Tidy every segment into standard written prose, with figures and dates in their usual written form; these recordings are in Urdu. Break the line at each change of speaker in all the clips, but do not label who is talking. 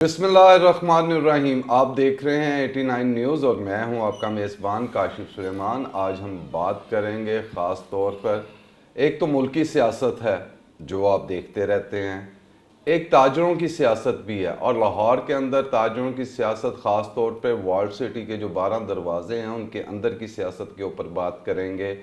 بسم اللہ الرحمن الرحیم، آپ دیکھ رہے ہیں 89 نیوز اور میں ہوں آپ کا میزبان کاشف سلیمان۔ آج ہم بات کریں گے خاص طور پر ایک تو ملکی سیاست ہے جو آپ دیکھتے رہتے ہیں، ایک تاجروں کی سیاست بھی ہے، اور لاہور کے اندر تاجروں کی سیاست خاص طور پہ وارلڈ سٹی کے جو 12 دروازے ہیں ان کے اندر کی سیاست کے اوپر بات کریں گے۔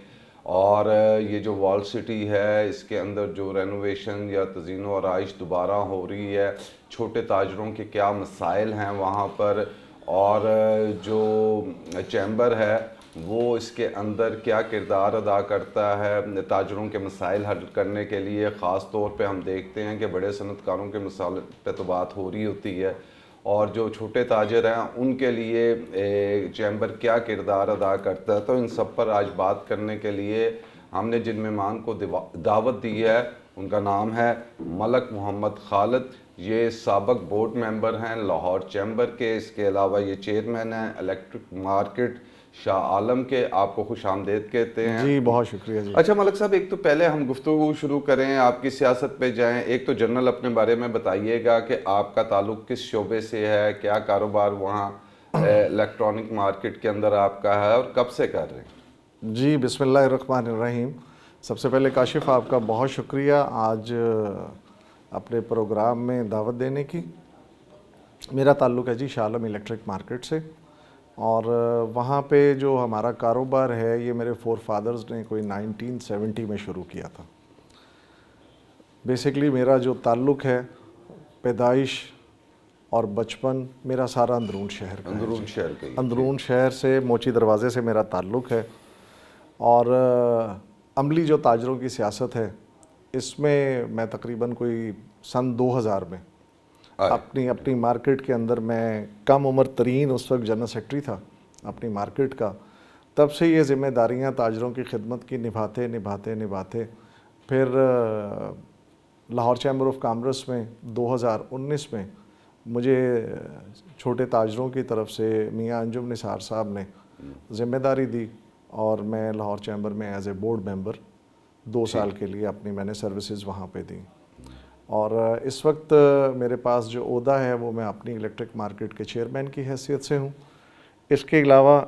اور یہ جو وال سٹی ہے اس کے اندر جو رینوویشن یا تزئین و آرائش دوبارہ ہو رہی ہے، چھوٹے تاجروں کے کیا مسائل ہیں وہاں پر، اور جو چیمبر ہے وہ اس کے اندر کیا کردار ادا کرتا ہے تاجروں کے مسائل حل کرنے کے لیے۔ خاص طور پہ ہم دیکھتے ہیں کہ بڑے صنعت کاروں کے مسائل پہ تو بات ہو رہی ہوتی ہے، اور جو چھوٹے تاجر ہیں ان کے لیے چیمبر کیا کردار ادا کرتا ہے۔ تو ان سب پر آج بات کرنے کے لیے ہم نے جن مہمان کو دعوت دی ہے ان کا نام ہے ملک محمد خالد۔ یہ سابق بورڈ ممبر ہیں لاہور چیمبر کے، اس کے علاوہ یہ چیئرمین ہیں الیکٹرک مارکیٹ شاہ عالم کے۔ آپ کو خوش آمدید کہتے ہیں
جی، بہت شکریہ جی۔
اچھا ملک صاحب، ایک تو پہلے ہم گفتگو شروع کریں، آپ کی سیاست پہ جائیں، ایک تو جنرل اپنے بارے میں بتائیے گا کہ آپ کا تعلق کس شعبے سے ہے، کیا کاروبار وہاں الیکٹرانک مارکیٹ کے اندر آپ کا ہے اور کب سے کر رہے ہیں؟
جی، بسم اللہ الرحمن الرحیم۔ سب سے پہلے کاشف آپ کا بہت شکریہ آج اپنے پروگرام میں دعوت دینے کی۔ میرا تعلق ہے جی شاہ عالم الیکٹرک مارکیٹ سے، اور وہاں پہ جو ہمارا کاروبار ہے یہ میرے فور فادرز نے کوئی 1970 میں شروع کیا تھا۔ بیسیکلی میرا جو تعلق ہے، پیدائش اور بچپن میرا سارا اندرون شہر کا ہے۔
اندرون شہر کا ہی؟
اندرون شہر سے موچی دروازے سے میرا تعلق ہے، اور عملی جو تاجروں کی سیاست ہے اس میں میں تقریباً کوئی سن 2000 میں اپنی مارکیٹ کے اندر میں کم عمر ترین اس وقت جنرل سیکرٹری تھا اپنی مارکیٹ کا۔ تب سے یہ ذمہ داریاں تاجروں کی خدمت کی نبھاتے پھر لاہور چیمبر آف کامرس میں 2019 میں مجھے چھوٹے تاجروں کی طرف سے میاں انجم نثار صاحب نے ذمہ داری دی، اور میں لاہور چیمبر میں ایز اے بورڈ ممبر 2 سال کے لیے میں نے سروسز وہاں پہ دیں۔ اور اس وقت میرے پاس جو عہدہ ہے وہ میں اپنی الیکٹرک مارکیٹ کے چیئرمین کی حیثیت سے ہوں۔ اس کے علاوہ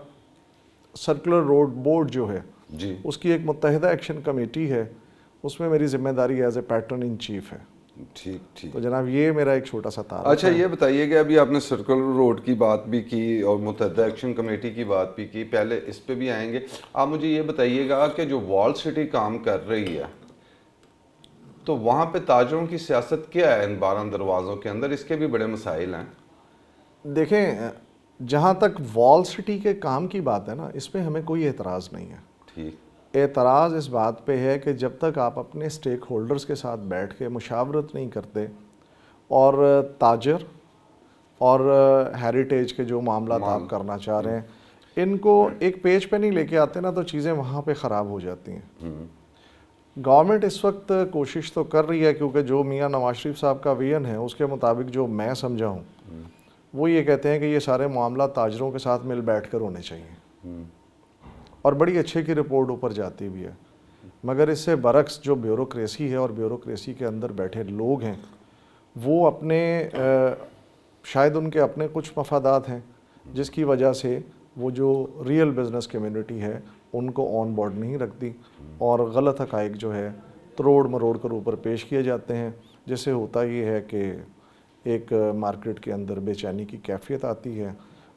سرکولر روڈ بورڈ جو ہے
جی،
اس کی ایک متحدہ ایکشن کمیٹی ہے، اس میں میری ذمہ داری as a pattern in chief ہے۔
ٹھیک۔
تو جناب یہ میرا ایک چھوٹا سا تعارف
اچھا یہ بتائیے کہ ابھی آپ نے سرکل روڈ کی بات بھی کی اور متحدہ ایکشن کمیٹی کی بات بھی کی، پہلے اس پہ بھی آئیں گے۔ آپ مجھے یہ بتائیے گا کہ جو وال سٹی کام کر رہی ہے تو وہاں پہ تاجروں کی سیاست کیا ہے ان 12 دروازوں کے اندر؟ اس کے بھی بڑے مسائل ہیں۔
دیکھیں، جہاں تک وال سٹی کے کام کی بات ہے نا، اس پہ ہمیں کوئی اعتراض نہیں ہے۔
ٹھیک۔
اعتراض اس بات پہ ہے کہ جب تک آپ اپنے سٹیک ہولڈرز کے ساتھ بیٹھ کے مشاورت نہیں کرتے، اور تاجر اور ہیریٹیج کے جو معاملات آپ کرنا چاہ رہے ہیں ان کو ایک پیج پہ نہیں لے کے آتے نا، تو چیزیں وہاں پہ خراب ہو جاتی ہیں۔ گورنمنٹ اس وقت کوشش تو کر رہی ہے، کیونکہ جو میاں نواز شریف صاحب کا ویژن ہے اس کے مطابق جو میں سمجھا ہوں وہ یہ کہتے ہیں کہ یہ سارے معاملات تاجروں کے ساتھ مل بیٹھ کر ہونے چاہیے، اور بڑی اچھے کی رپورٹ اوپر جاتی بھی ہے۔ مگر اس سے برعکس جو بیوروکریسی ہے اور بیوروکریسی کے اندر بیٹھے لوگ ہیں وہ اپنے شاید ان کے اپنے کچھ مفادات ہیں جس کی وجہ سے وہ جو ریئل بزنس کمیونٹی ہے ان کو آن بورڈ نہیں رکھتی، اور غلط حقائق جو ہے تروڑ مروڑ کر اوپر پیش کیے جاتے ہیں، جس سے ہوتا یہ ہے کہ ایک مارکیٹ کے اندر بے چینی کی کیفیت آتی ہے،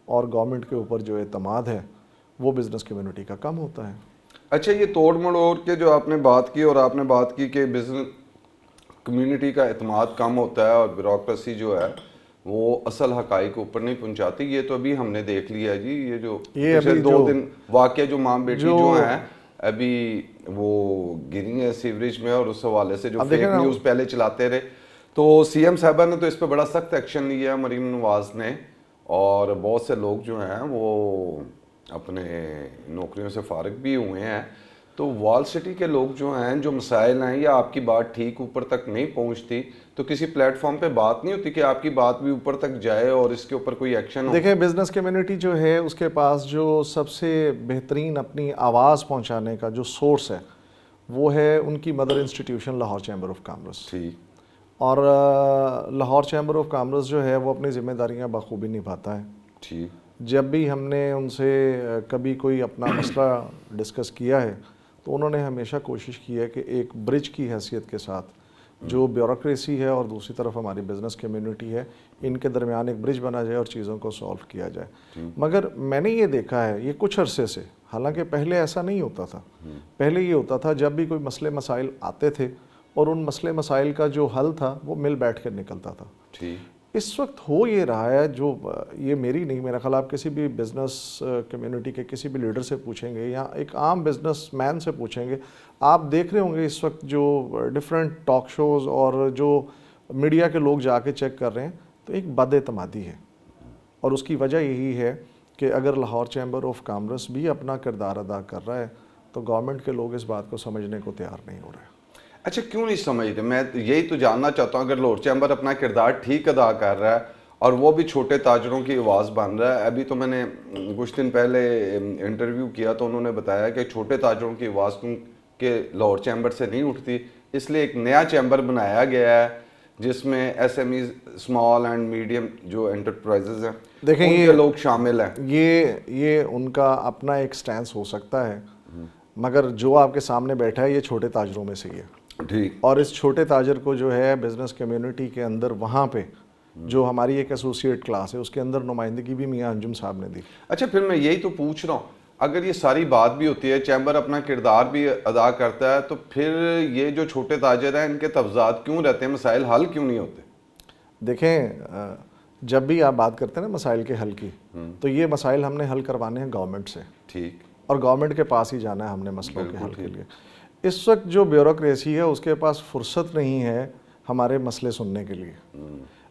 اور گورنمنٹ کے اوپر جو اعتماد ہے وہ بزنس کمیونٹی کا کم ہوتا ہے۔
اچھا، یہ توڑ مڑوڑ کے جو آپ نے بات کی، اور آپ نے بات کی کہ بزنس کمیونٹی کا اعتماد کم ہوتا ہے اور بیوروکریسی جو ہے وہ اصل حقائق اوپر نہیں پہنچاتی، یہ تو ابھی ہم نے دیکھ لیا جی۔ یہ جو پچھلے 2 دن واقعہ جو ماں بیٹی جو ہیں ابھی وہ گری ہیں سیوریج میں، اور اس حوالے سے جو فیک نیوز پہلے چلاتے رہے، تو سی ایم صاحبہ نے تو اس پہ بڑا سخت ایکشن لیا ہے، مریم نواز نے، اور بہت سے لوگ جو ہیں وہ اپنے نوکریوں سے فارغ بھی ہوئے ہیں۔ تو وال سٹی کے لوگ جو ہیں، جو مسائل ہیں، یا آپ کی بات ٹھیک اوپر تک نہیں پہنچتی تو کسی پلیٹ فارم پہ بات نہیں ہوتی کہ آپ کی بات بھی اوپر تک جائے اور اس کے اوپر کوئی ایکشن ہو؟
دیکھیں، بزنس کمیونٹی جو ہے اس کے پاس جو سب سے بہترین اپنی آواز پہنچانے کا جو سورس ہے وہ ہے ان کی mother institution Lahore chamber of commerce. اور لاہور چیمبر آف کامرس جو ہے وہ اپنی ذمہ داریاں بخوبی نبھاتا ہے.
ٹھیک.
جب بھی ہم نے ان سے کبھی کوئی اپنا مسئلہ ڈسکس کیا ہے تو انہوں نے ہمیشہ کوشش کی ہے کہ ایک برج کی حیثیت کے ساتھ جو بیوروکریسی ہے اور دوسری طرف ہماری بزنس کمیونٹی ہے, ان کے درمیان ایک برج بنا جائے اور چیزوں کو سولو کیا جائے. مگر میں نے یہ دیکھا ہے یہ کچھ عرصے سے, حالانکہ پہلے ایسا نہیں ہوتا تھا. پہلے یہ ہوتا تھا جب بھی کوئی مسئلے مسائل آتے تھے اور ان مسئلے مسائل کا جو حل تھا وہ مل بیٹھ کر نکلتا تھا.
ٹھیک.
اس وقت ہو یہ رہا ہے, جو یہ میری نہیں, میرا خیال آپ کسی بھی بزنس کمیونٹی کے کسی بھی لیڈر سے پوچھیں گے یا ایک عام بزنس مین سے پوچھیں گے, آپ دیکھ رہے ہوں گے اس وقت جو ڈفرینٹ ٹاک شوز اور جو میڈیا کے لوگ جا کے چیک کر رہے ہیں تو ایک بد اعتمادی ہے. اور اس کی وجہ یہی ہے کہ اگر لاہور چیمبر آف کامرس بھی اپنا کردار ادا کر رہا ہے تو گورنمنٹ کے لوگ اس بات کو سمجھنے کو تیار نہیں ہو رہے.
اچھا کیوں نہیں سمجھتے؟ میں یہی تو جاننا چاہتا ہوں. اگر لاہور چیمبر اپنا کردار ٹھیک ادا کر رہا ہے اور وہ بھی چھوٹے تاجروں کی آواز بن رہا ہے, ابھی تو میں نے کچھ دن پہلے انٹرویو کیا تو انہوں نے بتایا کہ چھوٹے تاجروں کی آواز کہ لاہور چیمبر سے نہیں اٹھتی, اس لیے ایک نیا چیمبر بنایا گیا ہے جس میں S M Es, small and medium جو انٹرپرائزز ہیں,
دیکھیں
ان کے لوگ شامل ہیں.
یہ ان کا اپنا ایک سٹینس ہو سکتا ہے, مگر جو آپ کے سامنے بیٹھا ہے یہ چھوٹے تاجروں میں سے ہی ہے.
ٹھیک.
اور اس چھوٹے تاجر کو جو ہے بزنس کمیونٹی کے اندر وہاں پہ جو ہماری ایک ایسوسیٹ کلاس ہے اس کے اندر نمائندگی بھی میاں انجم صاحب نے دی.
اچھا پھر میں یہی تو پوچھ رہا ہوں, اگر یہ ساری بات بھی ہوتی ہے, چیمبر اپنا کردار بھی ادا کرتا ہے, تو پھر یہ جو چھوٹے تاجر ہیں ان کے تفضات کیوں رہتے ہیں, مسائل حل کیوں نہیں ہوتے؟
دیکھیں جب بھی آپ بات کرتے ہیں نا مسائل کے حل کی, تو یہ مسائل ہم نے حل کروانے ہیں گورنمنٹ سے.
ٹھیک.
اور گورنمنٹ کے پاس ہی جانا ہے ہم نے مسئلوں کے حل کے لیے. اس وقت جو بیوروکریسی ہے اس کے پاس فرصت نہیں ہے ہمارے مسئلے سننے کے لیے.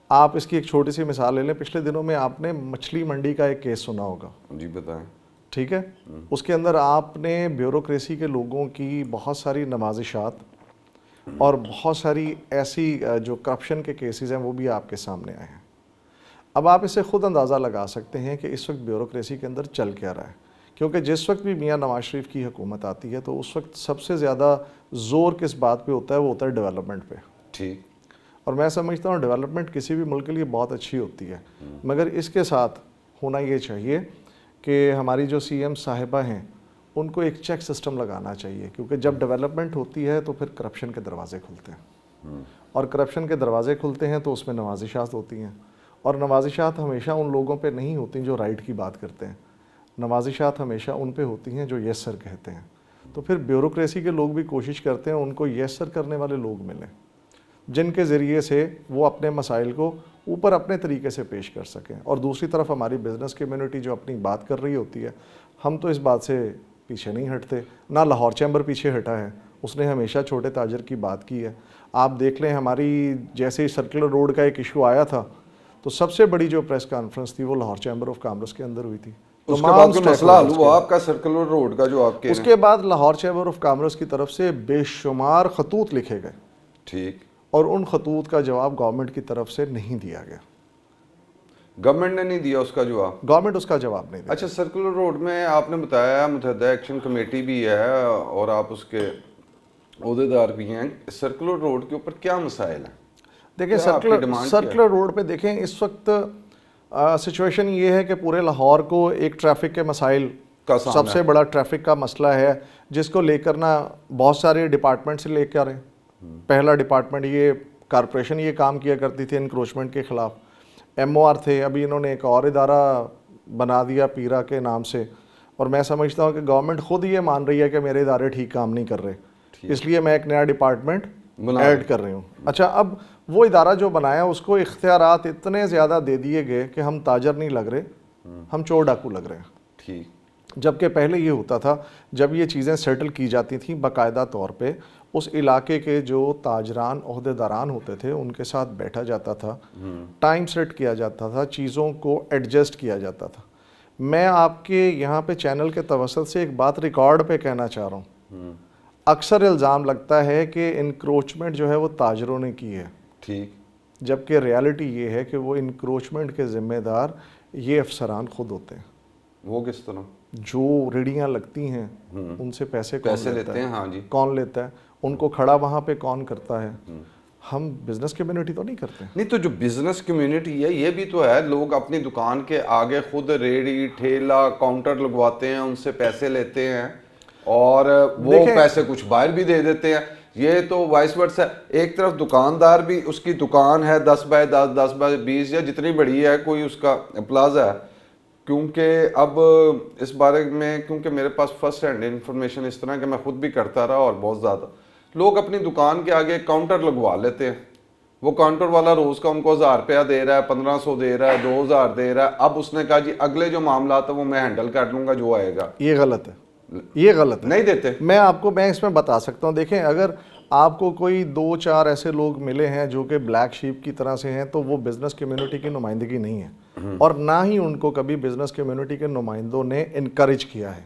آپ اس کی ایک چھوٹی سی مثال لے لیں, پچھلے دنوں میں آپ نے مچھلی منڈی کا ایک کیس سنا ہوگا.
جی بتائیں.
ٹھیک ہے, اس کے اندر آپ نے بیوروکریسی کے لوگوں کی بہت ساری نوازشات اور بہت ساری ایسی جو کرپشن کے کیسز ہیں وہ بھی آپ کے سامنے آئے ہیں. اب آپ اسے خود اندازہ لگا سکتے ہیں کہ اس وقت بیوروکریسی کے اندر چل کیا رہا ہے, کیونکہ جس وقت بھی میاں نواز شریف کی حکومت آتی ہے تو اس وقت سب سے زیادہ زور کس بات پہ ہوتا ہے, وہ ہوتا ہے ڈیولپمنٹ پہ.
ٹھیک.
اور میں سمجھتا ہوں ڈیولپمنٹ کسی بھی ملک کے لیے بہت اچھی ہوتی ہے, مگر اس کے ساتھ ہونا یہ چاہیے کہ ہماری جو سی ایم صاحبہ ہیں ان کو ایک چیک سسٹم لگانا چاہیے, کیونکہ جب ڈیولپمنٹ ہوتی ہے تو پھر کرپشن کے دروازے کھلتے ہیں, اور کرپشن کے دروازے کھلتے ہیں تو اس میں نوازشات ہوتی ہیں, اور نوازشات ہمیشہ ان لوگوں پہ نہیں ہوتی جو رائٹ کی بات کرتے ہیں, نوازشات ہمیشہ ان پہ ہوتی ہیں جو یس سر کہتے ہیں. تو پھر بیوروکریسی کے لوگ بھی کوشش کرتے ہیں ان کو یس سر کرنے والے لوگ ملیں جن کے ذریعے سے وہ اپنے مسائل کو اوپر اپنے طریقے سے پیش کر سکیں. اور دوسری طرف ہماری بزنس کمیونٹی جو اپنی بات کر رہی ہوتی ہے, ہم تو اس بات سے پیچھے نہیں ہٹتے, نہ لاہور چیمبر پیچھے ہٹا ہے, اس نے ہمیشہ چھوٹے تاجر کی بات کی ہے. آپ دیکھ لیں ہماری جیسے ہی سرکولر روڈ کا ایک ایشو آیا تھا تو سب سے بڑی جو پریس کانفرنس تھی وہ لاہور چیمبر آف کامرس کے اندر ہوئی تھی.
اس کے بعد کوئی مسئلہ حل ہوا آپ کا سرکولر روڈ کا جو آپ کے؟
اس کے بعد لاہور چیمبر آف کامرس کی طرف سے بے شمار خطوط لکھے گئے.
ٹھیک.
اور ان خطوط کا جواب گورنمنٹ کی طرف سے نہیں دیا گیا.
گورنمنٹ نے نہیں دیا اس کا جواب؟
گورنمنٹ اس کا جواب نہیں دیا.
اچھا سرکولر روڈ میں آپ نے بتایا متحدہ ایکشن کمیٹی بھی ہے اور آپ اس کے عہدیدار بھی ہیں, سرکولر روڈ کے اوپر کیا مسائل ہیں؟
دیکھیں سرکولر روڈ پہ دیکھیں اس وقت سچویشن یہ ہے کہ پورے لاہور کو ایک ٹریفک کے مسائل کا سب سے بڑا ٹریفک کا مسئلہ ہے, جس کو لے کر نا بہت سارے ڈپارٹمنٹ سے لے کے آ رہے ہیں. پہلا ڈپارٹمنٹ یہ کارپوریشن یہ کام کیا کرتی تھی انکروچمنٹ کے خلاف, ایم او آر تھے, ابھی انہوں نے ایک اور ادارہ بنا دیا پیرا کے نام سے, اور میں سمجھتا ہوں کہ گورنمنٹ خود یہ مان رہی ہے کہ میرے ادارے ٹھیک کام نہیں کر رہے, اس لیے میں ایک نیا ڈپارٹمنٹ ایڈ کر رہی ہوں. اچھا اب وہ ادارہ جو بنایا اس کو اختیارات اتنے زیادہ دے دیے گئے کہ ہم تاجر نہیں لگ رہے, ہم چور ڈاکو لگ رہے ہیں.
ٹھیک.
جبکہ پہلے یہ ہوتا تھا جب یہ چیزیں سیٹل کی جاتی تھیں باقاعدہ طور پہ اس علاقے کے جو تاجران عہدیداران ہوتے تھے ان کے ساتھ بیٹھا جاتا تھا, ٹائم سیٹ کیا جاتا تھا, چیزوں کو ایڈجسٹ کیا جاتا تھا. میں آپ کے یہاں پہ چینل کے توسط سے ایک بات ریکارڈ پہ کہنا چاہ رہا ہوں. اکثر الزام لگتا ہے کہ انکروچمنٹ جو ہے وہ تاجروں نے کی ہے.
ٹھیک.
جبکہ ریالٹی یہ ہے کہ وہ انکروچمنٹ کے ذمہ دار یہ افسران خود ہوتے ہیں.
وہ کس طرح؟
جو ریڑیاں لگتی ہیں ان سے پیسے
لیتے ہیں. ہاں جی.
کون لیتا ہے, ان کو کھڑا وہاں پہ کون کرتا ہے, ہم بزنس کمیونٹی تو نہیں کرتے.
نہیں تو جو بزنس کمیونٹی ہے یہ بھی تو ہے, لوگ اپنی دکان کے آگے خود ریڑی ٹھیلا کاؤنٹر لگواتے ہیں, ان سے پیسے لیتے ہیں اور وہ پیسے کچھ باہر بھی دے دیتے ہیں. یہ تو وائس ورسا ہے. ایک طرف دکاندار بھی, اس کی دکان ہے 10x10 10x20 یا جتنی بڑی ہے, کوئی اس کا پلازا ہے. کیونکہ اب اس بارے میں, کیونکہ میرے پاس فرسٹ ہینڈ انفارمیشن اس طرح کہ میں خود بھی کرتا رہا, اور بہت زیادہ لوگ اپنی دکان کے آگے کاؤنٹر لگوا لیتے ہیں. وہ کاؤنٹر والا روز کا ان کو 1000 روپیہ دے رہا ہے, 1500 دے رہا ہے, 2000 دے رہا ہے. اب اس نے کہا جی اگلے جو معاملات ہیں وہ میں ہینڈل کر لوں گا جو آئے گا.
یہ غلط ہے, یہ غلط ہے.
نہیں دیتے.
میں اس میں بتا سکتا ہوں. دیکھیں, اگر آپ کو کوئی 2-4 ایسے لوگ ملے ہیں جو کہ بلیک شیپ کی طرح سے ہیں, تو وہ بزنس کمیونٹی کی نمائندگی نہیں ہے, اور نہ ہی ان کو کبھی بزنس کمیونٹی کے نمائندوں نے انکریج کیا ہے.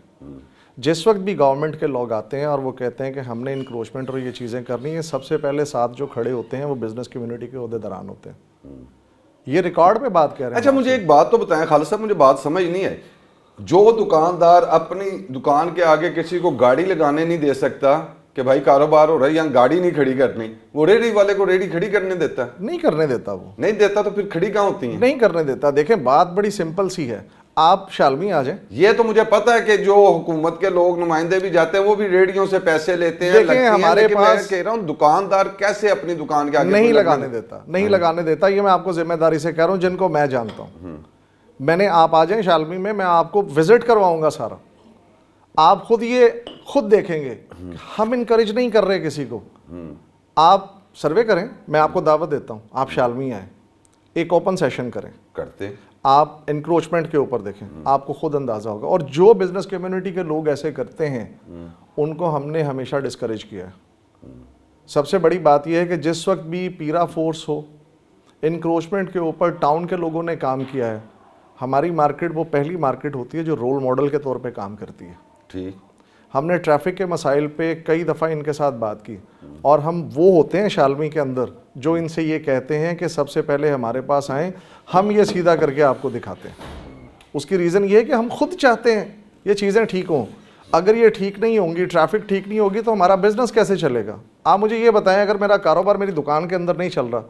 جس وقت بھی گورنمنٹ کے لوگ آتے ہیں اور وہ کہتے ہیں کہ ہم نے انکروچمنٹ اور یہ چیزیں کرنی ہیں, سب سے پہلے ساتھ جو کھڑے ہوتے ہیں وہ بزنس کمیونٹی کے عہدیداران ہوتے ہیں. یہ ریکارڈ پہ بات کہہ رہے ہیں.
اچھا مجھے ایک بات تو بتائیں خالد صاحب, مجھے بات سمجھ نہیں ہے. جو دکاندار اپنی دکان کے آگے کسی کو گاڑی لگانے نہیں دے سکتا کہ بھائی کاروبار ہو رہا ہے یہاں گاڑی نہیں کھڑی کرنی, وہ ریڑھی والے کو ریڑھی کھڑی کرنے دیتا؟
نہیں کرنے دیتا. وہ
نہیں دیتا تو پھر کھڑی کہاں ہوتی ہیں؟
نہیں کرنے دیتا. دیکھیں بات بڑی سمپل سی ہے. آپ شالمی آ جائیں.
یہ تو مجھے پتا ہے کہ جو حکومت کے لوگ نمائندے بھی جاتے ہیں وہ بھی ریڑھیوں سے پیسے لیتے ہیں,
دیکھیں ہمارے پاس,
میں کہہ رہا ہوں دکاندار کیسے اپنی دکان کے آگے
نہیں لگانے دیتا, نہیں لگانے دیتا. یہ میں آپ کو ذمہ داری سے کہہ رہا ہوں, جن کو میں جانتا ہوں. میں نے, آپ آ جائیں شالمی میں آپ کو وزٹ کرواؤں گا سارا. آپ خود دیکھیں گے ہم انکریج نہیں کر رہے کسی کو. آپ سروے کریں, میں آپ کو دعوت دیتا ہوں, آپ شالمی آئیں, ایک اوپن سیشن کریں.
کرتے
آپ انکروچمنٹ کے اوپر دیکھیں, آپ کو خود اندازہ ہوگا. اور جو بزنس کمیونٹی کے لوگ ایسے کرتے ہیں ان کو ہم نے ہمیشہ ڈسکریج کیا ہے. سب سے بڑی بات یہ ہے کہ جس وقت بھی پیرا فورس ہو, انکروچمنٹ کے اوپر ٹاؤن کے لوگوں نے کام کیا ہے. ہماری مارکیٹ وہ پہلی مارکیٹ ہوتی ہے جو رول ماڈل کے طور پہ کام کرتی ہے.
ٹھیک.
ہم نے ٹریفک کے مسائل پہ کئی دفعہ ان کے ساتھ بات کی, اور ہم وہ ہوتے ہیں شالمی کے اندر جو ان سے یہ کہتے ہیں کہ سب سے پہلے ہمارے پاس آئیں, ہم یہ سیدھا کر کے آپ کو دکھاتے ہیں. اس کی ریزن یہ ہے کہ ہم خود چاہتے ہیں یہ چیزیں ٹھیک ہوں. اگر یہ ٹھیک نہیں ہوں گی, ٹریفک ٹھیک نہیں ہوگی, تو ہمارا بزنس کیسے چلے گا؟ آپ مجھے یہ بتائیں, اگر میرا کاروبار میری دکان کے اندر نہیں چل رہا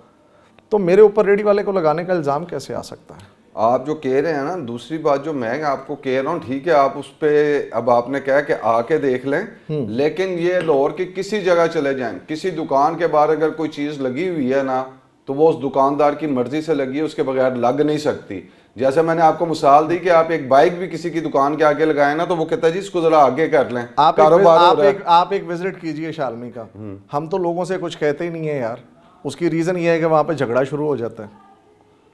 تو میرے اوپر ریڑھی والے کو لگانے کا الزام کیسے آ سکتا ہے؟
آپ جو کہہ رہے ہیں نا, دوسری بات جو میں آپ کو کہہ رہا ہوں, ٹھیک ہے آپ اس پہ, اب آپ نے کہا کہ آ کے دیکھ لیں, لیکن یہ لاہور کی کسی جگہ چلے جائیں, کسی دکان کے باہر اگر کوئی چیز لگی ہوئی ہے نا, تو وہ اس دکاندار کی مرضی سے لگی ہے, اس کے بغیر لگ نہیں سکتی. جیسے میں نے آپ کو مثال دی کہ آپ ایک بائک بھی کسی کی دکان کے آگے لگائیں نا, تو وہ کہتا ہے جی اس کو ذرا آگے کر لیں, کاروبار ہو رہا ہے.
آپ ایک وزٹ کیجئے شالمی کا. ہم تو لوگوں سے کچھ کہتے ہی نہیں ہیں یار. اس کی ریزن یہ ہے کہ وہاں پہ جھگڑا شروع ہو جاتا ہے.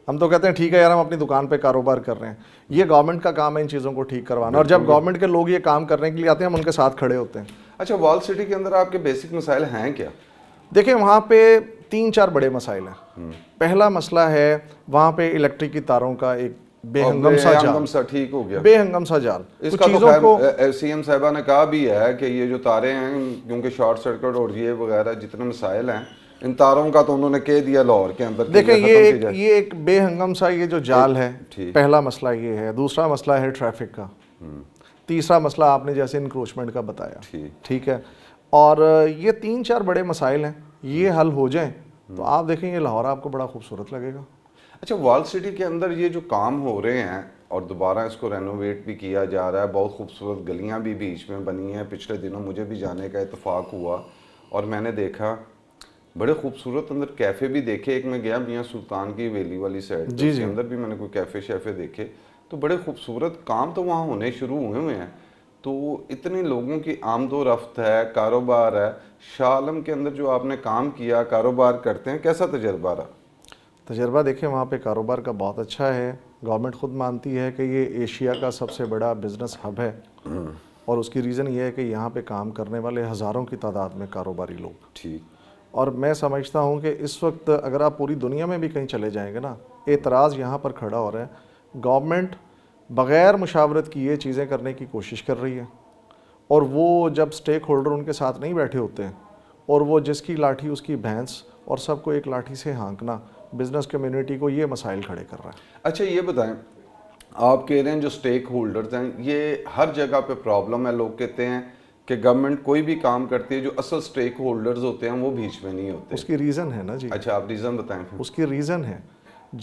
ہم تو کہتے ہیں ٹھیک ہے یار, ہم اپنی دکان پہ کاروبار کر رہے ہیں. یہ گورنمنٹ کا کام ہے ان چیزوں کو ٹھیک کروانا, اور جب گورنمنٹ کے لوگ یہ کام کرنے کے لیے آتے ہیں ہم ان کے ساتھ کھڑے ہوتے ہیں.
اچھا, وال سٹی کے اندر آپ کے بیسک مسائل ہیں کیا؟
دیکھیں وہاں پہ 3-4 بڑے مسائل ہیں. پہلا مسئلہ ہے وہاں پہ الیکٹرک کی تاروں کا ایک بے ہنگم سا جال.
ٹھیک ہو گیا,
بے ہنگم سا جال.
اس کا تو سی ایم صاحبہ نے کہا بھی ہے کہ یہ جو تاریں ہیں, کیونکہ شارٹ سرکٹ اور یہ وغیرہ جتنے مسائل ہیں, ان تاروں کا تو انہوں نے کہہ دیا لاہور کے اندر.
دیکھیں یہ ایک بے ہنگم سا یہ جو جال ہے, پہلا مسئلہ یہ ہے. دوسرا مسئلہ ہے ٹریفک کا. تیسرا مسئلہ آپ نے جیسے انکروچمنٹ کا بتایا, ٹھیک ہے. اور یہ 3-4 بڑے مسائل ہیں, یہ حل ہو جائیں تو آپ دیکھیں یہ لاہور آپ کو بڑا خوبصورت لگے گا.
اچھا, وال سٹی کے اندر یہ جو کام ہو رہے ہیں اور دوبارہ اس کو رینوویٹ بھی کیا جا رہا ہے, بہت خوبصورت گلیاں بھی بیچ میں بنی ہیں. پچھلے دنوں مجھے بھی جانے کا اتفاق ہوا اور میں نے دیکھا بڑے خوبصورت اندر کیفے بھی دیکھے. ایک میں گیا میاں سلطان کی ویلی والی سائڈ, اس کے اندر بھی میں نے کوئی کیفے شیفے دیکھے, تو بڑے خوبصورت کام تو وہاں ہونے شروع ہوئے ہیں. تو اتنے لوگوں کی آمد و رفت ہے, کاروبار ہے. شاہ عالم کے اندر جو آپ نے کام کیا, کاروبار کرتے ہیں, کیسا تجربہ رہا؟
تجربہ دیکھیں وہاں پہ کاروبار کا بہت اچھا ہے. گورنمنٹ خود مانتی ہے کہ یہ ایشیا کا سب سے بڑا بزنس ہب ہے, اور اس کی ریزن یہ ہے کہ یہاں پہ کام کرنے والے ہزاروں کی تعداد میں کاروباری لوگ.
ٹھیک.
اور میں سمجھتا ہوں کہ اس وقت اگر آپ پوری دنیا میں بھی کہیں چلے جائیں گے نا, اعتراض یہاں پر کھڑا ہو رہا ہے. گورنمنٹ بغیر مشاورت کی یہ چیزیں کرنے کی کوشش کر رہی ہے, اور وہ جب سٹیک ہولڈر ان کے ساتھ نہیں بیٹھے ہوتے ہیں, اور وہ جس کی لاٹھی اس کی بھینس, اور سب کو ایک لاٹھی سے ہانکنا, بزنس کمیونٹی کو یہ مسائل کھڑے کر رہا ہے.
اچھا یہ بتائیں, آپ کہہ رہے ہیں جو سٹیک ہولڈرز ہیں یہ ہر جگہ پہ پرابلم ہے. لوگ کہتے ہیں کہ گورنمنٹ کوئی بھی کام کرتی ہے جو اصل سٹیک ہولڈرز ہوتے ہیں وہ بیچ میں نہیں ہوتے.
اس کی ریزن ہے نا جی.
اچھا آپ ریزن بتائیں پھر.
اس کی ریزن ہے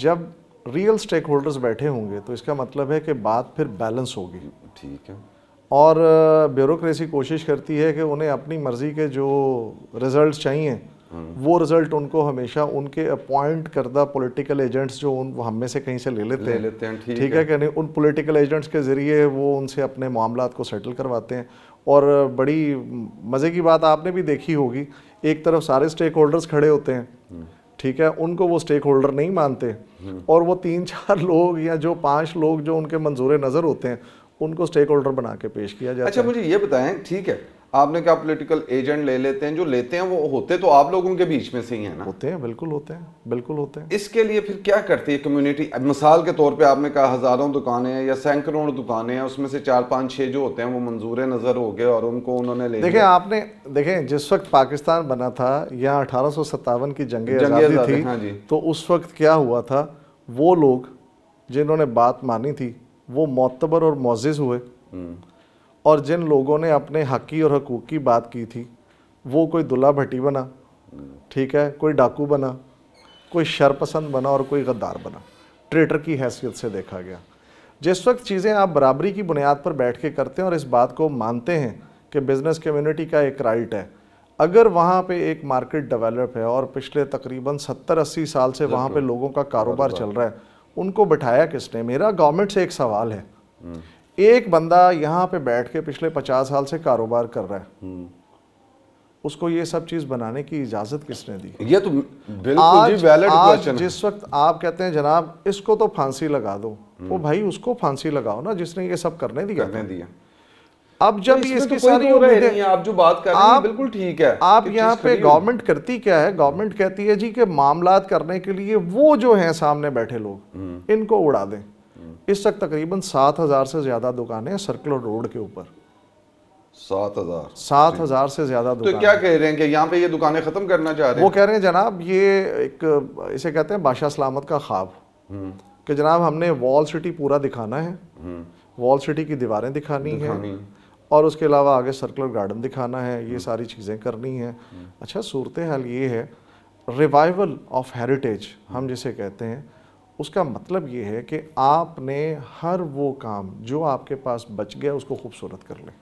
جب ریئل سٹیک ہولڈرز بیٹھے ہوں گے تو اس کا مطلب ہے کہ بات پھر بیلنس ہوگی.
ٹھیک ہے.
اور بیوروکریسی کوشش کرتی ہے کہ انہیں اپنی مرضی کے جو رزلٹس چاہیے وہ رزلٹ ان کو ہمیشہ ان کے اپوائنٹ کردہ پولیٹیکل ایجنٹس جو ہم میں سے کہیں سے لے لیتے ہیں. ٹھیک ہے کہ نہیں, ان پولیٹیکل ایجنٹس کے ذریعے وہ ان سے اپنے معاملات کو سیٹل کرواتے ہیں. اور بڑی مزے کی بات آپ نے بھی دیکھی ہوگی, ایک طرف سارے سٹیک ہولڈرز کھڑے ہوتے ہیں, ٹھیک ہے, ان کو وہ سٹیک ہولڈر نہیں مانتے, اور وہ 3-4 لوگ یا جو 5 لوگ جو ان کے منظور نظر ہوتے ہیں ان کو سٹیک ہولڈر بنا کے پیش کیا جاتا ہے.
اچھا مجھے یہ بتائیں, ٹھیک ہے آپ نے کہا پولیٹیکل ایجنٹ لے لیتے ہیں, جو لیتے ہیں وہ ہوتے تو آپ لوگوں کے بیچ میں سے ہی ہیں نا.
ہوتے ہیں, بالکل ہوتے ہیں, بالکل ہوتے ہیں.
اس کے لیے پھر کیا کرتی ہے کمیونٹی؟ مثال کے طور پہ آپ نے کہا ہزاروں دکانیں ہیں یا سینکڑوں دکانیں ہیں, اس میں سے 4-5-6 جو ہوتے ہیں وہ منظور نظر ہو گئے اور ان کو انہوں نے لے
دیکھیں آپ نے دیکھیں جس وقت پاکستان بنا تھا یا 1857 کی جنگ آزادی تھی,
ہاں جی,
تو اس وقت کیا ہوا تھا, وہ لوگ جنہوں نے بات مانی تھی وہ معتبر اور معزز ہوئے, اور جن لوگوں نے اپنے حقی اور حقوق کی بات کی تھی وہ کوئی دلہا بھٹی بنا, ٹھیک ہے, کوئی ڈاکو بنا, کوئی شر پسند بنا اور کوئی غدار بنا. ٹریٹر کی حیثیت سے دیکھا گیا. جس وقت چیزیں آپ برابری کی بنیاد پر بیٹھ کے کرتے ہیں اور اس بات کو مانتے ہیں کہ بزنس کمیونٹی کا ایک رائٹ ہے, اگر وہاں پہ ایک مارکیٹ ڈیولپ ہے اور پچھلے تقریباً 70-80 سال سے وہاں پہ لوگوں کا کاروبار چل رہا ہے, ان کو بٹھایا کس نے؟ میرا گورنمنٹ سے ایک سوال ہے, ایک بندہ یہاں پہ بیٹھ کے پچھلے 50 سال سے کاروبار کر رہا ہے, اس کو یہ سب چیز بنانے کی اجازت کس نے دی؟
یہ تو بالکل جی ویلڈ کوسچن ہے.
جس وقت آپ کہتے ہیں جناب اس کو تو پھانسی لگا دو, وہ بھائی اس کو پھانسی لگاؤ نا جس نے یہ سب کرنے دیا. اب جب یہ اس کی ساری
امیدیں آپ جو بات کر رہے ہیں بالکل ٹھیک ہے,
آپ یہاں پہ گورنمنٹ کرتی کیا ہے؟ گورنمنٹ کہتی ہے جی کہ معاملات کرنے کے لیے وہ جو ہیں سامنے بیٹھے لوگ ان کو اڑا دیں. اس وقت تقریباً 7,000 سے زیادہ دکانیں ہیں سرکلر روڈ کے اوپر. 7,000 سے زیادہ دکانیں.
تو کیا کہہ رہے ہیں کہ یہاں پہ یہ دکانیں ختم کرنا چاہ رہے ہیں؟
وہ کہہ رہے ہیں جناب یہ ایک اسے کہتے ہیں بادشاہ سلامت کا خواب, کہ جناب ہم نے وال سٹی پورا دکھانا ہے, وال سٹی کی دیواریں دکھانی ہیں, اور اس کے علاوہ آگے سرکلر گارڈن دکھانا ہے, یہ ساری چیزیں کرنی ہیں. اچھا صورتحال یہ ہے, ریوائول آف ہیریٹیج ہم جسے کہتے ہیں, اس کا مطلب یہ ہے کہ آپ نے ہر وہ کام جو آپ کے پاس بچ گیا اس کو خوبصورت کر لیں,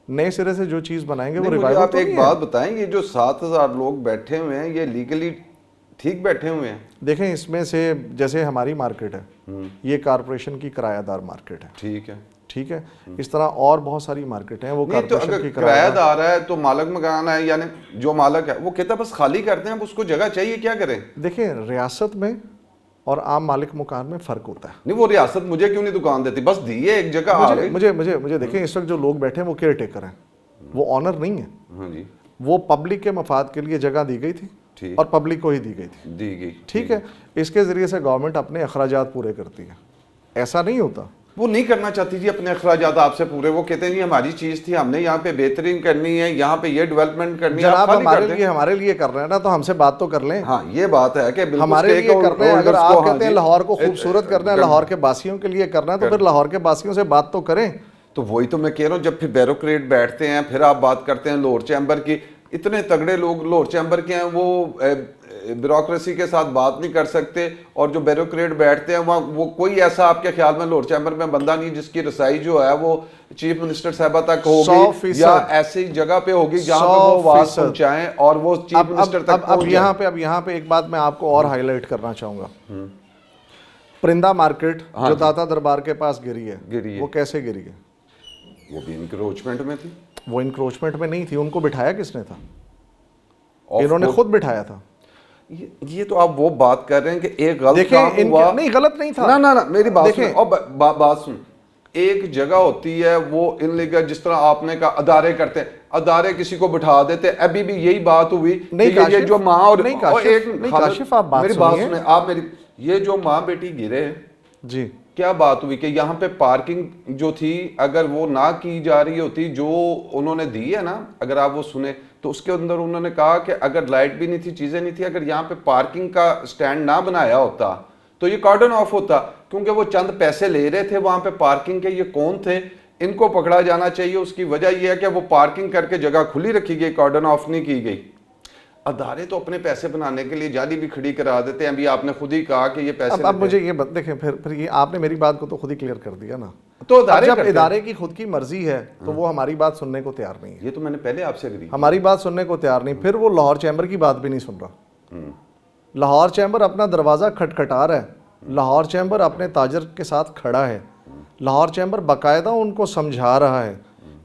نئے سرے سے جو چیز بنائیں گے وہ ریوائول.
آپ ایک بات بتائیں, یہ جو 7,000 لوگ بیٹھے ہوئے ہیں یہ لیگلی ٹھیک بیٹھے ہوئے ہیں؟
دیکھیں اس میں سے جیسے ہماری مارکیٹ ہے یہ کارپوریشن کی کرایہ دار مارکیٹ ہے,
ٹھیک ہے,
ٹھیک ہے, اس طرح اور بہت ساری مارکیٹ ہیں وہ
کارپوریشن کی کرایہ دار ہے تو مالک مکان ہے, یعنی جو مالک ہے وہ کہتا ہے بس خالی کرتے ہیں, اب اس کو جگہ چاہیے, کیا کریں؟
دیکھیں ریاست میں اور عام مالک مکان میں فرق ہوتا ہے.
نہیں وہ ریاست مجھے کیوں نہیں دکان دیتی, بس دی ہے ایک جگہ.
مجھے دیکھیں اس وقت جو لوگ بیٹھے ہیں وہ کیئر ٹیکر ہیں, وہ آنر نہیں ہے, وہ پبلک کے مفاد کے لیے جگہ دی گئی تھی اور پبلک کو ہی دی گئی, ٹھیک ہے, اس کے ذریعے سے گورنمنٹ اپنے اخراجات پورے کرتی ہے. ایسا نہیں ہوتا,
وہ نہیں کرنا چاہتی جی اپنے اخراجات آپ سے پورے, وہ کہتے ہیں جی ہماری چیز تھی, ہم نے یہاں پہ بہترین کرنی ہے, یہاں پہ یہ ڈیولپمنٹ کرنی ہے.
جناب ہمارے لیے کر رہے ہیں نا, تو ہم سے بات تو کر لیں.
ہاں یہ بات ہے کہ
ہمارے لیے کر رہے ہیں. اگر آپ کہتے ہیں لاہور کو خوبصورت کرنا ہے, لاہور کے باسیوں کے لیے کرنا ہے, تو پھر لاہور کے باسیوں سے بات تو کریں.
تو وہی تو میں کہہ رہا ہوں, جب پھر بیوروکریٹ بیٹھتے ہیں پھر آپ بات کرتے ہیں لوور چیمبر کی, اتنے تگڑے لوگ لوور چیمبر کے ہیں وہ بیوروکریسی کے ساتھ بات نہیں کر سکتے, اور جو بیوروکریٹ بیٹھتے ہیں وہ کوئی ایسا آپ کے خیال میں لوور چیمبر میں بندہ نہیں جس کی رسائی جو ہے وہ چیف منسٹر صاحبہ تک ہوگی یا ایسی جگہ پہ ہوگی جہاں پہ وہ آواز پہنچائیں اور وہ چیف منسٹر تک پہنچ جائیں.
اب یہاں پہ ایک بات میں آپ کو اور ہائی لائٹ کرنا چاہوں گا. پرندہ مارکیٹ جو داتا دربار کے پاس گری ہے وہ کیسے گری ہے؟
وہ بھی انکروچمنٹ میں تھی.
وہ انکروچمنٹ میں نہیں تھی, ان کو بٹھایا کس نے تھا؟ انہوں نے خود بٹھایا تھا.
یہ تو آپ وہ بات کر رہے ہیں کہ ایک غلط کام ہوا.
نہیں غلط نہیں تھا.
نہ میری بات سنیں, اور بات سن, ایک جگہ ہوتی ہے وہ ان لیگل, جس طرح آپ نے کہا ادارے کرتے ہیں, ادارے کسی کو بٹھا دیتے. ابھی بھی یہی بات ہوئی کہ یہ جو ماں اور
کاشف آپ بات
میری بات سنیں, آپ میری, یہ جو ماں بیٹی گرے
جی
کیا بات ہوئی کہ یہاں پہ پارکنگ جو تھی اگر وہ نہ کی جا رہی ہوتی جو انہوں نے دی ہے نا, اگر آپ وہ سنیں تو اس کے اندر انہوں نے کہا کہ اگر لائٹ بھی نہیں تھی, چیزیں نہیں تھی, اگر یہاں پہ پارکنگ کا سٹینڈ نہ بنایا ہوتا تو یہ کارڈن آف ہوتا, کیونکہ وہ چند پیسے لے رہے تھے وہاں پہ پارکنگ کے. یہ کون تھے؟ ان کو پکڑا جانا چاہیے. اس کی وجہ یہ ہے کہ وہ پارکنگ کر کے جگہ کھلی رکھی گئی, کارڈن آف نہیں کی گئی. ادارے تو اپنے پیسے بنانے کے لیے جالی بھی کھڑی کرا دیتے ہیں. ابھی آپ نے خود ہی کہا کہ یہ پیسے
اب مجھے یہ دیکھیں, پھر یہ آپ نے میری بات کو تو خود ہی کلیئر کر دیا نا.
تو
جب ادارے کی خود کی مرضی ہے تو وہ ہماری بات سننے کو تیار نہیں ہے.
یہ تو میں نے پہلے آپ سے اگری,
ہماری بات سننے کو تیار نہیں. پھر وہ لاہور چیمبر کی بات بھی نہیں سن رہا. لاہور چیمبر اپنا دروازہ کھٹکھٹا رہا ہے, لاہور چیمبر اپنے تاجر کے ساتھ کھڑا ہے, لاہور چیمبر باقاعدہ ان کو سمجھا رہا ہے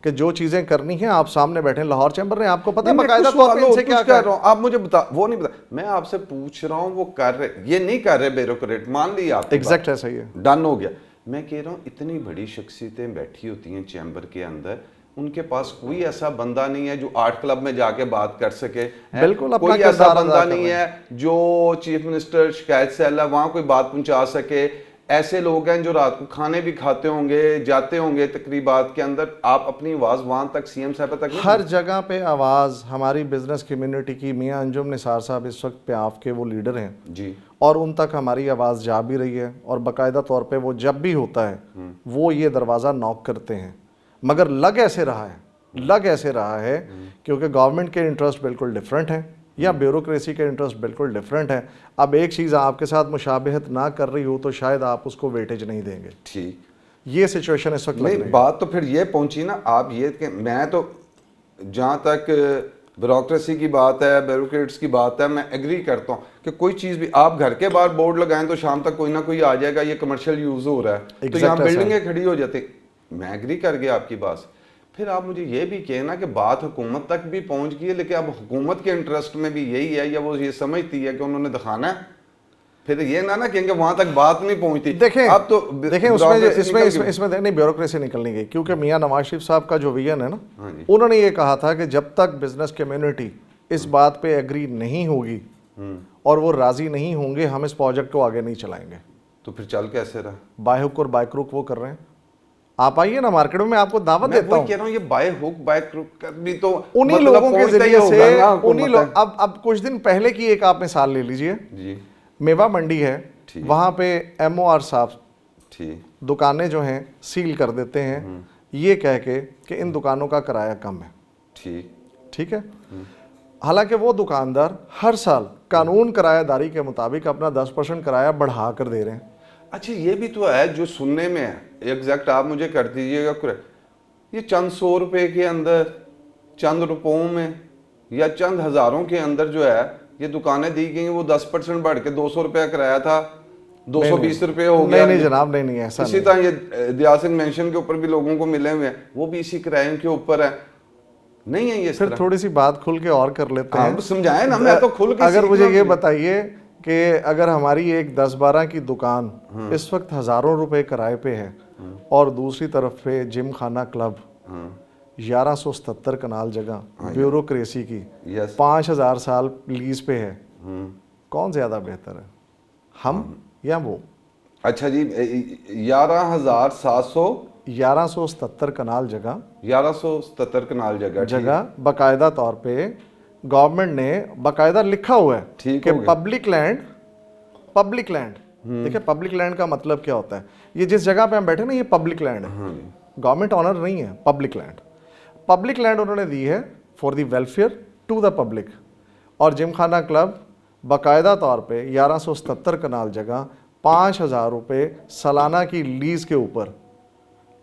کہ جو چیزیں کرنی ہیں آپ سامنے بیٹھیں. لاہور چیمبر نے آپ کو پتہ ہے باقاعدہ طور پہ ان سے کیا کہہ رہا ہوں,
آپ مجھے بتا, وہ نہیں بتا, میں آپ سے پوچھ رہا ہوں وہ کر رہے, یہ نہیں کر رہے بیوروکریٹ, مان لی آپ
ایگزیکٹ ایسا ہی ہے,
ڈن ہو گیا. میں کہہ رہا ہوں اتنی بڑی شخصیتیں بیٹھی ہوتی ہیں چیمبر کے اندر, ان کے پاس کوئی ایسا بندہ نہیں ہے جو آرٹ کلب میں جا کے بات کر سکے.
بالکل
کوئی ایسا بندہ نہیں ہے جو چیف منسٹر شکایت سیل ہے وہاں کوئی بات پہنچا سکے. ایسے لوگ ہیں جو رات کو کھانے بھی کھاتے ہوں گے, جاتے ہوں گے تقریبات کے اندر, آپ اپنی آواز وہاں تک سی ایم صاحب تک
ہر جگہ پہ آواز ہماری بزنس کمیونٹی کی. میاں انجم نثار صاحب اس وقت پہ آپ کے وہ لیڈر ہیں
جی,
اور ان تک ہماری آواز جا بھی رہی ہے, اور باقاعدہ طور پہ وہ جب بھی ہوتا ہے وہ یہ دروازہ نوک کرتے ہیں. مگر لگ ایسے رہا ہے کیونکہ گورنمنٹ کے انٹرسٹ بالکل ڈیفرنٹ ہیں یا بیوروکریسی کے انٹرسٹ بالکل ڈیفرنٹ ہے. اب ایک چیز آپ کے ساتھ مشابہت نہ کر رہی ہو تو شاید آپ اس کو ویٹیج نہیں دیں گے.
ٹھیک,
یہ سچویشن اس وقت
نہیں, بات تو پھر یہ پہنچی نا. آپ یہ کہ میں تو جہاں تک بیوروکریسی کی بات ہے, بیوروکریٹس کی بات ہے, میں ایگری کرتا ہوں کہ کوئی چیز بھی آپ گھر کے باہر بورڈ لگائیں تو شام تک کوئی نہ کوئی آ جائے گا یہ کمرشل یوز ہو رہا ہے, تو یہاں بلڈنگیں کھڑی ہو جاتی. میں ایگری کر گیا آپ کی بات. پھر آپ مجھے یہ بھی کہنا کہ بات حکومت تک بھی پہنچ گئی ہے, لیکن اب حکومت کے انٹرسٹ میں بھی یہی ہے یا وہ یہ سمجھتی ہے کہ انہوں نے دکھانا ہے, پھر یہ نہ کہیں وہاں تک بات نہیں پہنچتی.
دیکھیں
اب تو
دیکھیں اس میں نہیں بیوروکریسی نکلنی گئی, کیونکہ میاں نواز شریف صاحب کا جو ویژن ہے نا, انہوں نے یہ کہا تھا کہ جب تک بزنس کمیونٹی اس بات پہ ایگری نہیں ہوگی اور وہ راضی نہیں ہوں گے ہم اس پروجیکٹ کو آگے نہیں چلائیں گے.
تو پھر چل کیسے رہا؟
بائی ہک اور بائی کروک وہ کر رہے ہیں. آپ آئیے نا مارکیٹ میں آپ کو دعوت دیتا ہوں.
کہہ رہا ہوں یہ بائی ہک بائی کروک بھی تو
انہی لوگوں کے ذریعے سے اب کچھ دن پہلے کی ایک آپ مثال لے لیجئے, میوہ منڈی ہے, وہاں پہ ایم او آر صاحب دکانیں جو ہیں سیل کر دیتے ہیں یہ کہہ کے کہ ان دکانوں کا کرایہ کم ہے. ٹھیک ہے, حالانکہ وہ دکاندار ہر سال قانون کرایہ داری کے مطابق اپنا 10% کرایہ بڑھا کر دے رہے ہیں.
اچھا یہ بھی تو ہے جو سننے میں ہے, ایگزیکٹ آپ مجھے کر دیجئے گا, یہ چند 100 روپے کے اندر, چند روپوں میں یا چند ہزاروں کے اندر جو ہے یہ دکانیں دی گئی, وہ 10% بڑھ کے 200 روپے کرایا تھا 220 روپے ہو گیا.
نہیں جناب, نہیں ایسا
اسی طرح یہ دیاسن مینشن کے اوپر بھی لوگوں کو ملے ہوئے ہیں, وہ بھی اسی کرائے کے اوپر ہے. نہیں ہے یہ
پھر تھوڑی سی بات کھل کے اور کر لیتے ہیں.
سمجھائیں نا, میں تو کھل کے.
اگر مجھے یہ بتائیے کہ اگر ہماری ایک 10-12 کی دکان اس وقت ہزاروں روپے کرائے پہ ہے اور دوسری طرف پہ جم خانہ کلب 1177 کنال جگہ بیوروکریسی کی 5000 سال لیز پہ ہے, کون زیادہ بہتر ہے, ہم یا وہ؟
اچھا جی, 11,77
کنال جگہ
1177 کنال
جگہ باقاعدہ طور پہ گورنمنٹ نے باقاعدہ لکھا ہوا ہے کہ پبلک لینڈ. دیکھیں پبلک لینڈ کا مطلب کیا ہوتا ہے, یہ جس جگہ پہ ہم بیٹھے نا یہ پبلک لینڈ ہے, گورنمنٹ آنر نہیں ہے. پبلک لینڈ انہوں نے دی ہے for the welfare to the public, اور جم خانہ کلب باقاعدہ طور پہ 1177 کنال جگہ 5000 روپے سالانہ کی لیز کے اوپر.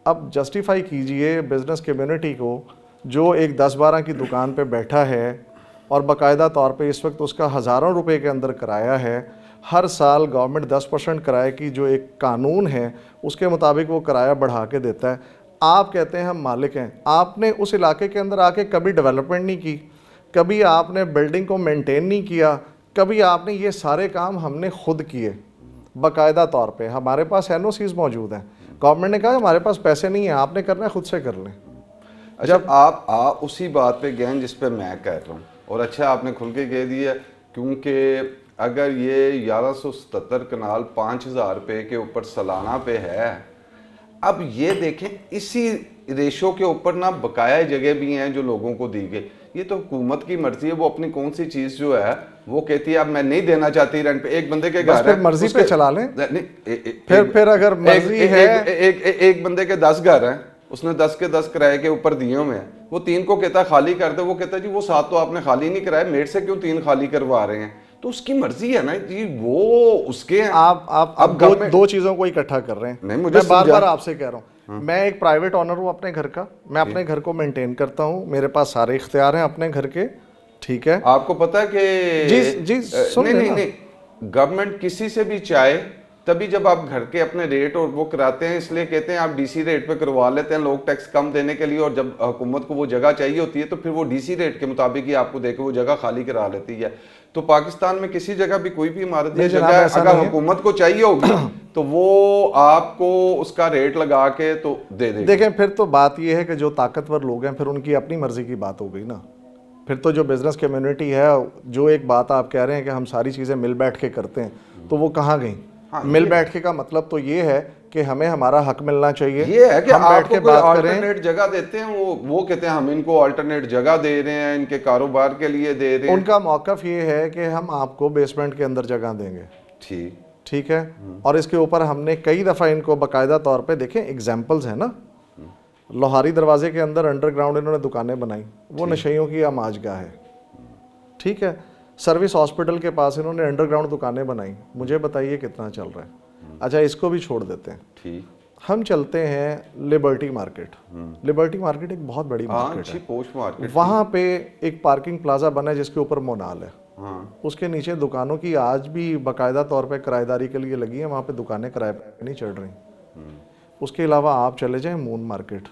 اب جسٹیفائی کیجئے بزنس کمیونٹی کو جو ایک 10-12 کی دکان پہ بیٹھا ہے اور باقاعدہ طور پہ اس وقت اس کا ہزاروں روپے کے اندر کرایہ ہے, ہر سال گورنمنٹ 10% کرائے کی جو ایک قانون ہے اس کے مطابق وہ کرایہ بڑھا کے دیتا ہے. آپ کہتے ہیں ہم مالک ہیں, آپ نے اس علاقے کے اندر آ کے کبھی ڈیولپمنٹ نہیں کی, کبھی آپ نے بلڈنگ کو مینٹین نہیں کیا, کبھی آپ نے یہ سارے کام ہم نے خود کیے باقاعدہ طور پہ. ہمارے پاس این او سیز موجود ہیں, گورنمنٹ نے کہا ہمارے پاس پیسے نہیں ہیں, آپ نے کرنا ہے خود سے کر لیں.
جب آپ اسی بات پہ گئے جس پہ میں کہہ رہا ہوں, اور اچھا آپ نے کھل کے کہہ دیا, کیونکہ اگر یہ 1177 کنال 5000 روپے کے اوپر سالانہ پہ ہے, اب یہ دیکھیں اسی ریشو کے اوپر نا بقایا جگہ بھی ہیں جو لوگوں کو دی گئی. یہ تو حکومت کی مرضی ہے, وہ اپنی کون سی چیز جو ہے وہ کہتی ہے اب میں نہیں دینا چاہتی رینٹ پہ. ایک بندے کے گھر ہے,
مرضی پہ چلا لیں, پھر اگر مرضی ہے,
ایک بندے کے 10 گھر ہیں, اس نے 10 کے 10 کرائے کے اوپر دیے ہوئے ہیں, وہ 3 کو کہتا ہے خالی کر دے, وہ کہتا ہے جی وہ 7 تو آپ نے خالی نہیں کرائے, میرے سے کیوں 3 خالی کروا رہے ہیں؟ تو اس کی مرضی ہے نا جی, وہ اس کے ہیں.
آپ دو چیزوں کو اکٹھا کر رہے ہیں. میں بار بار آپ سے کہہ رہا ہوں, میں ایک پرائیویٹ آنر ہوں اپنے گھر کا, میں اپنے گھر کو مینٹین کرتا ہوں, میرے پاس سارے اختیار ہیں اپنے گھر کے, ٹھیک ہے.
آپ کو پتا ہے کہ
جی
نہیں, گورنمنٹ کسی سے بھی چاہے تبھی جب آپ گھر کے اپنے ریٹ اور وہ کراتے ہیں, اس لیے کہتے ہیں آپ ڈی سی ریٹ پہ کروا لیتے ہیں لوگ ٹیکس کم دینے کے لیے, اور جب حکومت کو وہ جگہ چاہیے ہوتی ہے تو پھر وہ ڈی سی ریٹ کے مطابق ہی آپ کو دے کے وہ جگہ خالی کرا لیتی ہے. تو پاکستان میں کسی جگہ بھی کوئی بھی عمارت نہیں جگہ ہے, اگر حکومت کو چاہیے ہوگی تو وہ آپ کو اس کا ریٹ لگا کے تو دے دے.
دیکھیں پھر تو بات یہ ہے کہ جو طاقتور لوگ ہیں پھر ان کی اپنی مرضی کی بات ہو گئی نا. پھر تو جو بزنس کمیونٹی ہے, جو ایک بات آپ کہہ رہے ہیں کہ ہم ساری چیزیں مل بیٹھ کے کرتے ہیں, تو وہ کہاں گئیں؟ مل بیٹھ کے کا مطلب تو یہ ہے کہ ہمیں ہمارا حق ملنا چاہیے.
یہ ہے کہ آپ کو کوئی آلٹرنیٹ جگہ دیتے ہیں, وہ کہتے ہیں ہم ان کو آلٹرنیٹ جگہ دے رہے ہیں, ان کے کاروبار کے لیے دے رہے ہیں.
ان کا موقف یہ ہے کہ ہم آپ کو بیسمنٹ کے اندر جگہ دیں گے, ٹھیک ہے. اور اس کے اوپر ہم نے کئی دفعہ ان کو باقاعدہ طور پہ دیکھیں ایگزامپلز ہیں نا, لوہاری دروازے کے اندر انڈر گراؤنڈ انہوں نے دکانیں بنائی, وہ نشیوں کی آماج گاہ ہے, ٹھیک ہے. سروس ہاسپٹل کے پاس انہوں نے انڈر گراؤنڈ دکانیں بنائی, مجھے بتائیے کتنا چل رہا ہے. اچھا اس کو بھی چھوڑ دیتے ہیں, ہم چلتے ہیں لبرٹی مارکیٹ. لبرٹی مارکیٹ ایک بہت بڑی مارکیٹ ہے, وہاں پہ ایک پارکنگ پلازا بنا ہے جس کے اوپر مونال ہے, اس کے نیچے دکانوں کی آج بھی باقاعدہ طور پہ کرایہ داری کے لیے لگی ہیں, وہاں پہ دکانیں کرایہ پہ نہیں چڑھ رہی. اس کے علاوہ آپ چلے جائیں مون مارکیٹ,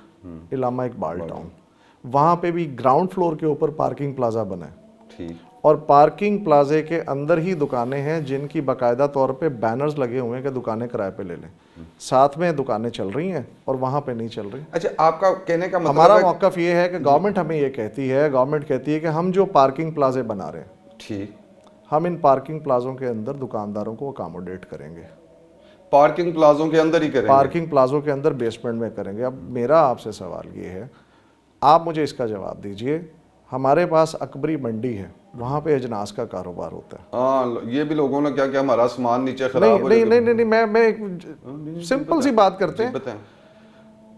علامہ اقبال ٹاؤن, وہاں پہ بھی گراؤنڈ فلور کے اوپر پارکنگ پلازا بنا ہے, اور پارکنگ پلازے کے اندر ہی دکانیں ہیں جن کی باقاعدہ طور پہ بینرز لگے ہوئے ہیں کہ دکانیں کرائے پہ لے لیں. ساتھ میں دکانیں چل رہی ہیں اور وہاں پہ نہیں چل رہی.
اچھا آپ کا کہنے کا مطلب
ہمارا موقف یہ ہے کہ گورنمنٹ ہمیں یہ کہتی ہے, گورنمنٹ کہتی ہے کہ ہم جو پارکنگ پلازے بنا رہے ہیں, ہم ان پارکنگ پلازوں کے اندر دکانداروں کو اکاموڈیٹ کریں گے.
پارکنگ پلازوں کے اندر ہی کریں گے,
پارکنگ پلازوں کے اندر بیسمنٹ میں کریں گے. اب میرا آپ سے سوال یہ ہے, آپ مجھے اس کا جواب دیجئے. ہمارے پاس اکبری منڈی ہے, وہاں پہ اجناس کا کاروبار ہوتا ہے.
ہاں یہ بھی لوگوں نے کیا ہمارا سامان نیچے خراب ہو
نہیں, میں سمپل سی بات کرتے ہیں.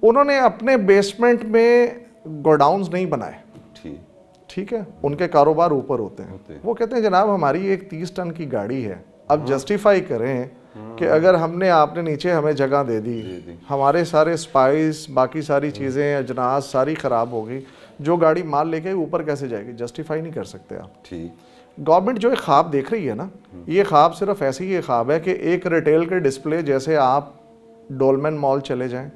انہوں نے اپنے بیسمنٹ میں گوڈاؤنز نہیں بنائے, ٹھیک ہے, ان کے کاروبار اوپر ہوتے ہیں. وہ کہتے ہیں جناب ہماری ایک 30 ٹن کی گاڑی ہے, اب جسٹیفائی کریں کہ اگر ہم نے آپ نے نیچے ہمیں جگہ دے دی, ہمارے سارے سپائس باقی ساری چیزیں اجناس ساری خراب ہو گئی, جو گاڑی مال لے کے اوپر کیسے جائے گی؟ جسٹیفائی نہیں کر سکتے آپ. گورنمنٹ جو ایک خواب دیکھ رہی ہے نا, یہ خواب صرف ایسے ہی ایک خواب ہے کہ ایک ریٹیل کے ڈسپلے جیسے آپ ڈولمن مال چلے جائیں,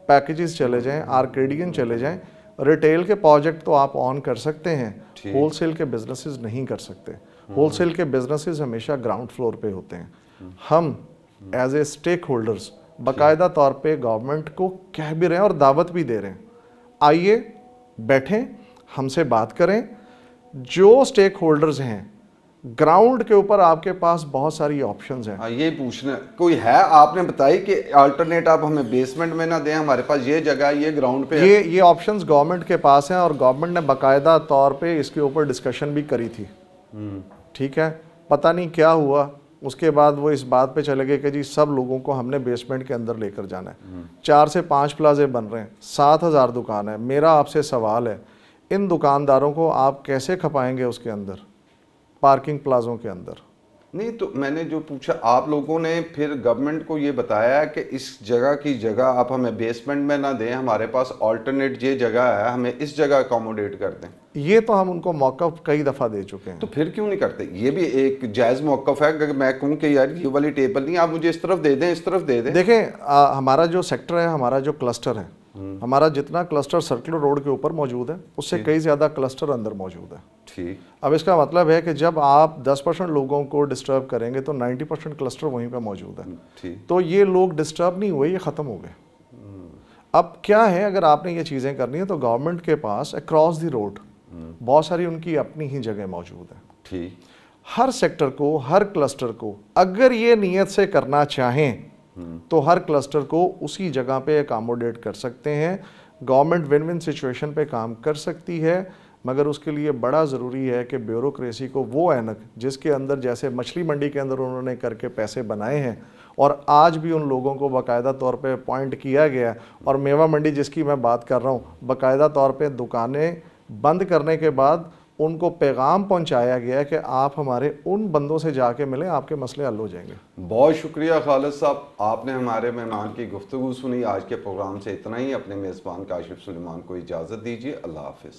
پیکیجز چلے جائیں, آرکیڈین چلے جائیں, ریٹیل کے پروجیکٹ تو آپ آن کر سکتے ہیں, ہول سیل کے بزنسز نہیں کر سکتے. ہول سیل کے بزنسز ہمیشہ گراؤنڈ فلور پہ ہوتے ہیں. ہم ایز اے اسٹیک ہولڈرز باقاعدہ طور پہ گورنمنٹ کو کہہ بھی رہے ہیں اور دعوت بھی دے رہے ہیں, آئیے بیٹھیں ہم سے بات کریں. جو اسٹیک ہولڈرز ہیں گراؤنڈ کے اوپر آپ کے پاس بہت ساری آپشنز ہیں.
یہ پوچھنا کوئی ہے, آپ نے بتائی کہ آلٹرنیٹ آپ ہمیں بیسمنٹ میں نہ دیں, ہمارے پاس یہ جگہ یہ گراؤنڈ پہ
یہ آپشنز گورنمنٹ کے پاس ہیں, اور گورنمنٹ نے باقاعدہ طور پہ اس کے اوپر ڈسکشن بھی کری تھی, ٹھیک ہے. پتہ نہیں کیا ہوا, اس کے بعد وہ اس بات پہ چلے گئے کہ جی سب لوگوں کو ہم نے بیسمنٹ کے اندر لے کر جانا ہے. 4 سے 5 پلازے بن رہے ہیں, 7,000 دکان ہے. میرا آپ سے سوال ہے, ان دکانداروں کو آپ کیسے کھپائیں گے اس کے اندر, پارکنگ پلازوں کے اندر؟
نہیں تو میں نے جو پوچھا, آپ لوگوں نے پھر گورنمنٹ کو یہ بتایا کہ اس جگہ کی جگہ آپ ہمیں بیسمنٹ میں نہ دیں, ہمارے پاس آلٹرنیٹ یہ جگہ ہے, ہمیں اس جگہ اکاموڈیٹ کر دیں.
یہ تو ہم ان کو موقف کئی دفعہ دے چکے ہیں.
تو پھر کیوں نہیں کرتے؟ یہ بھی ایک جائز موقف ہے کہ میں کہوں کہ یار یہ والی ٹیبل نہیں, آپ مجھے اس طرف دے دیں, اس طرف دے دیں.
دیکھیں ہمارا جو سیکٹر ہے, ہمارا جو کلسٹر ہے, ہمارا جتنا کلسٹر سرکلر روڈ کے اوپر موجود ہے اس سے کئی زیادہ کلسٹر اندر موجود ہے. اب اس کا مطلب ہے کہ جب آپ 10% لوگوں کو ڈسٹرب کریں گے تو 90% کلسٹر وہیں پہ موجود ہے. تو یہ لوگ ڈسٹرب نہیں ہوئے, یہ ختم ہو گئے. اب کیا ہے, اگر آپ نے یہ چیزیں کرنی ہیں تو گورنمنٹ کے پاس اکراس دی روڈ بہت ساری ان کی اپنی ہی جگہ موجود ہے. ہر سیکٹر کو, ہر کلسٹر کو اگر یہ نیت سے کرنا چاہیں تو ہر کلسٹر کو اسی جگہ پہ اکاموڈیٹ کر سکتے ہیں. گورنمنٹ ون ون سچویشن پہ کام کر سکتی ہے, مگر اس کے لیے بڑا ضروری ہے کہ بیوروکریسی کو وہ اینک جس کے اندر جیسے مچھلی منڈی کے اندر انہوں نے کر کے پیسے بنائے ہیں اور آج بھی ان لوگوں کو باقاعدہ طور پہ اپوائنٹ کیا گیا ہے، اور میوہ منڈی جس کی میں بات کر رہا ہوں، باقاعدہ طور پہ دکانیں بند کرنے کے بعد ان کو پیغام پہنچایا گیا ہے کہ آپ ہمارے ان بندوں سے جا کے ملیں، آپ کے مسئلے حل ہو جائیں گے۔
بہت شکریہ خالد صاحب، آپ نے ہمارے مہمان کی گفتگو سنی۔ آج کے پروگرام سے اتنا ہی، اپنے میزبان کاشف سلیمان کو اجازت دیجیے، اللہ حافظ۔